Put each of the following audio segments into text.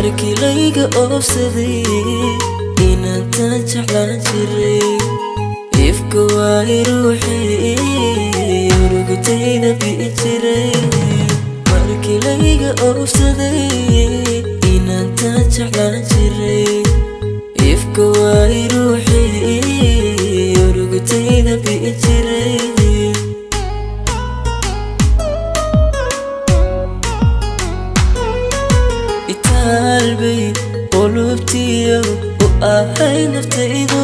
markii layga oofsaday inaan jeclaan jiray ifka waay ruuxii urugtayda bi'i jiray markii layga oofsaday inaan jeclaan jiray ifka waay ruuxii urugtayda bi'i jiray qalbay qulubtiyo u ahay naftaydu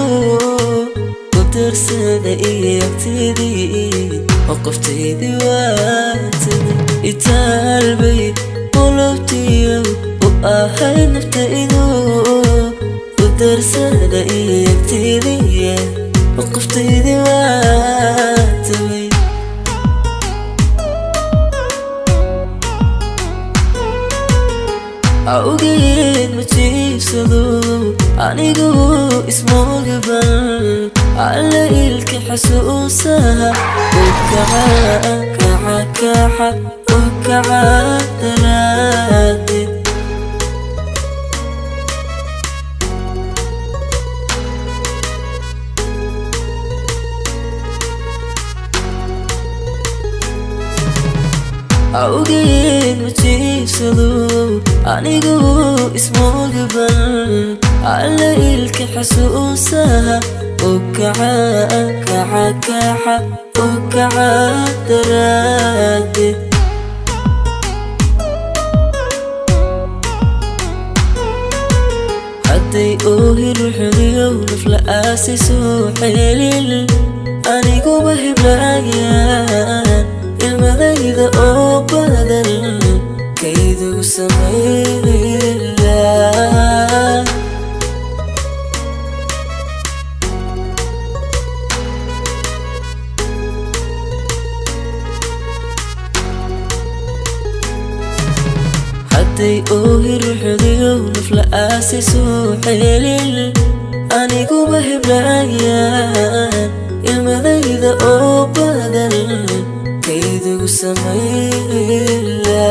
ku darsada iyagtidii oo qoftaydii waatay qalbay qulubtiyo u ahay naftaydu ku darsada iyagtidii oo qoftaydii waatay awgeed ma jiibsado anigu ismoogaban alla ilka xasuusaha u kaca daraaddeed awgeed ma jiibsado anigu ismoogaban alla ilka xasuusaha u kaca daraaddeed hadday oohi ruuxdiyow nafla'aasi soo xeelin aniguba heblaayaan ilmadayda oo badan kaydugu samayla hadday oohi ruuxdiyow nafla'aasi soo xeelin aniguba heblaayaan ilmadayda oo badan kaydugu samayla